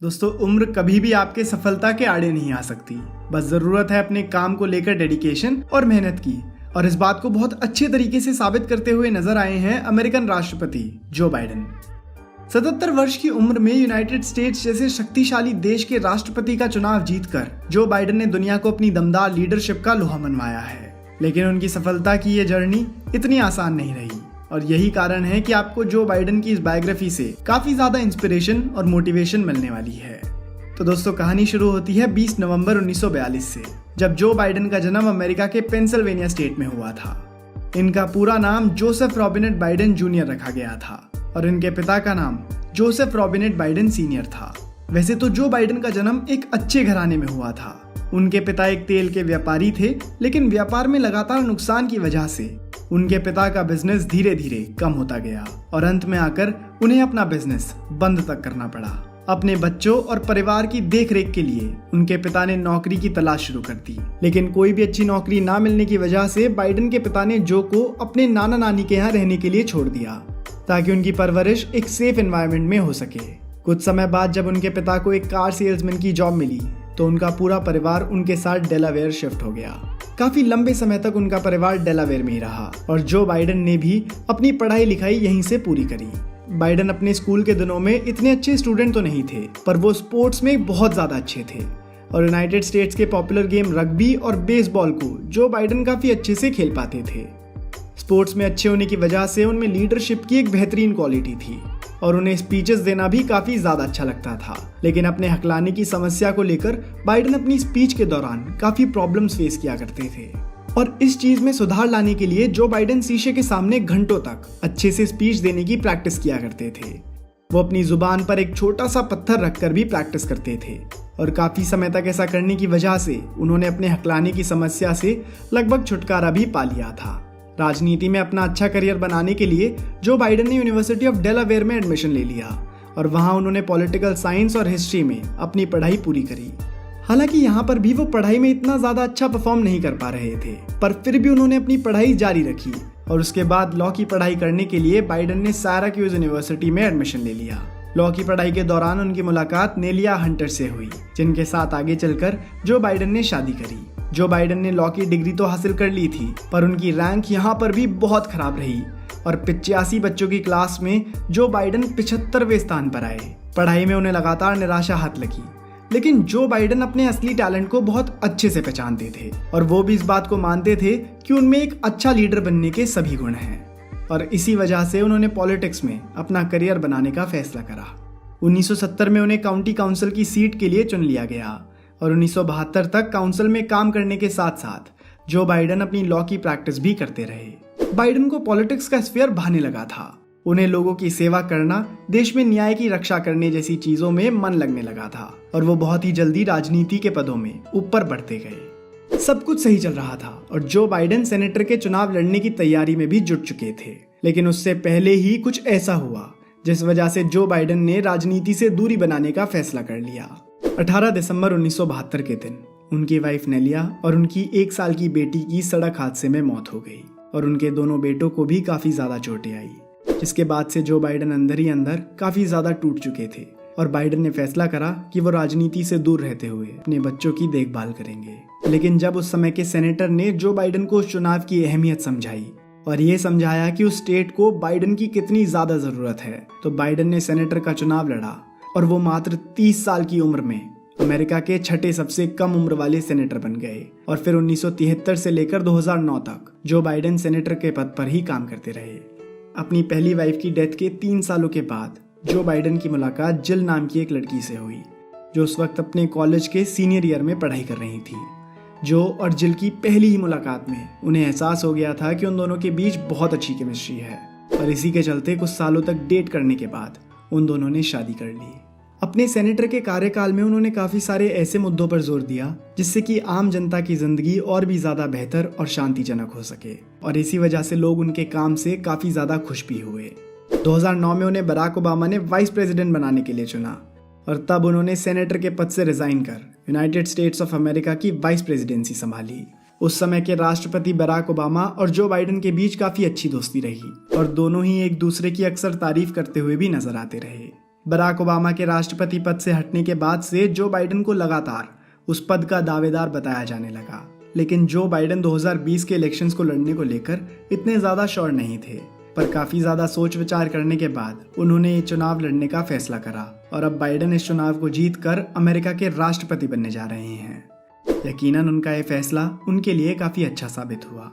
दोस्तों, उम्र कभी भी आपके सफलता के आड़े नहीं आ सकती। बस जरूरत है अपने काम को लेकर डेडिकेशन और मेहनत की। और इस बात को बहुत अच्छे तरीके से साबित करते हुए नजर आए हैं अमेरिकन राष्ट्रपति जो बाइडेन। 77 वर्ष की उम्र में यूनाइटेड स्टेट्स जैसे शक्तिशाली देश के राष्ट्रपति का चुनाव जीतकर जो बाइडेन ने दुनिया को अपनी दमदार लीडरशिप का लोहा मनवाया है। लेकिन उनकी सफलता की ये जर्नी इतनी आसान नहीं रही और यही कारण है कि आपको जो बाइडेन की इस बायोग्राफी से काफी ज्यादा इंस्पिरेशन और मोटिवेशन मिलने वाली है। तो दोस्तों, कहानी शुरू होती है 20 नवंबर 1942 से, जब जो बाइडेन का जन्म अमेरिका के पेंसिल्वेनिया स्टेट में हुआ था। इनका पूरा नाम जोसेफ रॉबिनेट बाइडेन जूनियर रखा गया था और इनके पिता का नाम जोसेफ रॉबिनेट बाइडेन सीनियर था। वैसे तो जो बाइडेन का जन्म एक अच्छे घराने में हुआ था। उनके पिता एक तेल के व्यापारी थे, लेकिन व्यापार में लगातार नुकसान की वजह से उनके पिता का बिजनेस धीरे धीरे कम होता गया और अंत में आकर उन्हें अपना बिजनेस बंद तक करना पड़ा। अपने बच्चों और परिवार की देखरेख के लिए उनके पिता ने नौकरी की तलाश शुरू कर दी, लेकिन कोई भी अच्छी नौकरी ना मिलने की वजह से बाइडेन के पिता ने जो को अपने नाना नानी के यहाँ रहने के लिए छोड़ दिया ताकि उनकी परवरिश एक सेफ एनवायरनमेंट में हो सके। कुछ समय बाद जब उनके पिता को एक कार सेल्समैन की जॉब मिली तो उनका पूरा परिवार उनके साथ डेलावेयर शिफ्ट हो गया। काफी लंबे समय तक उनका परिवार डेलावेयर में ही रहा और जो बाइडेन ने भी अपनी पढ़ाई लिखाई यहीं से पूरी करी। बाइडेन अपने स्कूल के दिनों में इतने अच्छे स्टूडेंट तो नहीं थे, पर वो स्पोर्ट्स में बहुत ज्यादा अच्छे थे और यूनाइटेड स्टेट्स के पॉपुलर गेम रग्बी और बेसबॉल को जो बाइडेन काफी अच्छे से खेल पाते थे। स्पोर्ट्स में अच्छे होने की वजह से उनमें लीडरशिप की एक बेहतरीन क्वालिटी थी और उन्हें स्पीचेस देना भी काफी ज्यादा अच्छा लगता था। लेकिन अपने हकलाने की समस्या को लेकर बाइडेन अपनी स्पीच के दौरान काफी प्रॉब्लम्स फेस किया करते थे और इस चीज में सुधार लाने के लिए जो बाइडेन शीशे के सामने घंटों तक अच्छे से स्पीच देने की प्रैक्टिस किया करते थे। वो अपनी जुबान पर एक छोटा सा पत्थर रखकर भी प्रैक्टिस करते थे और काफी समय तक ऐसा करने की वजह से उन्होंने अपने हकलाने की समस्या से लगभग छुटकारा भी पा लिया था। राजनीति में अपना अच्छा करियर बनाने के लिए जो बाइडेन ने यूनिवर्सिटी ऑफ डेलावेयर में एडमिशन ले लिया और वहां उन्होंने पॉलिटिकल साइंस और हिस्ट्री में अपनी पढ़ाई पूरी करी। हालांकि यहाँ पर भी वो पढ़ाई में इतना ज्यादा अच्छा परफॉर्म नहीं कर पा रहे थे, पर फिर भी उन्होंने अपनी पढ़ाई जारी रखी और उसके बाद लॉ की पढ़ाई करने के लिए बाइडेन ने सिराक्यूज यूनिवर्सिटी में एडमिशन ले लिया। लॉ की पढ़ाई के दौरान उनकी मुलाकात नेलिया हंटर से हुई, जिनके साथ आगे चलकर जो बाइडेन ने शादी करी। जो बाइडेन ने लॉ की डिग्री तो हासिल कर ली थी, पर उनकी रैंक यहाँ पर भी बहुत खराब रही और 85 बच्चों की क्लास में जो बाइडेन 75वें स्थान पर आए। पढ़ाई में उन्हें लगातार निराशा हाथ लगी, लेकिन जो बाइडेन अपने असली टैलेंट को बहुत अच्छे से पहचानते थे और वो भी इस बात को मानते थे कि उनमें एक अच्छा लीडर बनने के सभी गुण हैं और इसी वजह से उन्होंने पॉलिटिक्स में अपना करियर बनाने का फैसला करा। 1970 में उन्हें काउंटी काउंसिल की सीट के लिए चुन लिया गया और 1972 तक काउंसिल में काम करने के साथ साथ जो बाइडेन अपनी लॉ की प्रैक्टिस भी करते रहे। बाइडेन को पॉलिटिक्स का स्फीयर भाने लगा था। उन्हें लोगों की सेवा करना, देश में न्याय की रक्षा करने जैसी चीजों में मन लगने लगा था और वो बहुत ही जल्दी राजनीति के पदों में ऊपर बढ़ते गए। सब कुछ सही चल रहा था और जो बाइडेन सेनेटर के चुनाव लड़ने की तैयारी में भी जुट चुके थे, लेकिन उससे पहले ही कुछ ऐसा हुआ जिस वजह से जो बाइडेन ने राजनीति से दूरी बनाने का फैसला कर लिया। 18 दिसंबर 1972 के दिन उनकी वाइफ नेलिया और उनकी 1 साल की बेटी की सड़क हादसे में मौत हो गई और उनके दोनों बेटों को भी काफी ज्यादा चोटें आई, जिसके बाद से जो बाइडेन अंदर ही अंदर काफी ज्यादा टूट चुके थे और बाइडेन ने फैसला करा कि वो राजनीति से दूर रहते हुए अपने बच्चों की देखभाल करेंगे। लेकिन जब उस समय के सेनेटर ने जो बाइडेन को उस चुनाव की अहमियत समझाई और ये समझाया कि उस स्टेट को बाइडेन की कितनी ज्यादा जरूरत है, तो बाइडेन ने सेनेटर का चुनाव लड़ा और वो मात्र 30 साल की उम्र में अमेरिका के छठे सबसे कम उम्र वाले सेनेटर बन गए और फिर 1973 से लेकर 2009 तक जो बाइडेन सेनेटर के पद पर ही काम करते रहे। अपनी पहली वाइफ की डेथ के 3 सालों के बाद जो बाइडेन की मुलाकात जिल नाम की एक लड़की से हुई, जो उस वक्त अपने कॉलेज के सीनियर ईयर में पढ़ाई कर रही थी। जो और जिल की पहली ही मुलाकात में उन्हें एहसास हो गया था कि उन दोनों के बीच बहुत अच्छी केमिस्ट्री है और इसी के चलते कुछ सालों तक डेट करने के बाद उन दोनों ने शादी कर ली। अपने सेनेटर के कार्यकाल में उन्होंने काफी सारे ऐसे मुद्दों पर जोर दिया जिससे कि आम जनता की जिंदगी और भी ज्यादा बेहतर और शांतिजनक हो सके और इसी वजह से लोग उनके काम से काफी ज्यादा खुश भी हुए। 2009 में उन्हें बराक ओबामा ने वाइस प्रेसिडेंट बनाने के लिए चुना और तब उन्होंने सेनेटर के पद से रिजाइन कर यूनाइटेड स्टेट्स ऑफ अमेरिका की वाइस प्रेसिडेंसी संभाली। उस समय के राष्ट्रपति बराक ओबामा और जो बाइडेन के बीच काफी अच्छी दोस्ती रही और दोनों ही एक दूसरे की अक्सर तारीफ करते हुए भी नजर आते रहे। बराक ओबामा के राष्ट्रपति पद से हटने के बाद से जो बाइडेन को लगातार उस पद का दावेदार बताया जाने लगा, लेकिन जो बाइडेन 2020 के इलेक्शंस को लड़ने को लेकर इतने ज्यादा श्योर नहीं थे। पर काफी ज्यादा सोच विचार करने के बाद उन्होंने ये चुनाव लड़ने का फैसला करा और अब बाइडेन इस चुनाव को जीत कर अमेरिका के राष्ट्रपति बनने जा रहे हैं। यकीनन उनका ये फैसला उनके लिए काफी अच्छा साबित हुआ।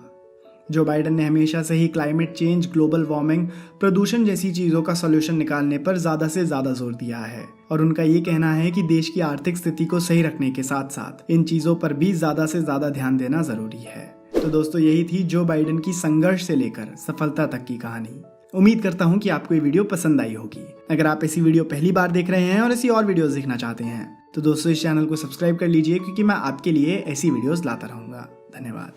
जो बाइडेन ने हमेशा से ही क्लाइमेट चेंज, ग्लोबल वार्मिंग, प्रदूषण जैसी चीजों का सॉल्यूशन निकालने पर ज्यादा से ज्यादा जोर दिया है और उनका ये कहना है कि देश की आर्थिक स्थिति को सही रखने के साथ साथ इन चीजों पर भी ज्यादा से ज्यादा ध्यान देना जरूरी है। तो दोस्तों, यही थी जो बाइडेन की संघर्ष से लेकर सफलता तक की कहानी। उम्मीद करता हूँ कि आपको ये वीडियो पसंद आई होगी। अगर आप ऐसी वीडियो पहली बार देख रहे हैं और ऐसी और वीडियोस देखना चाहते हैं तो दोस्तों इस चैनल को सब्सक्राइब कर लीजिए, क्योंकि मैं आपके लिए ऐसी वीडियोस लाता रहूंगा। धन्यवाद।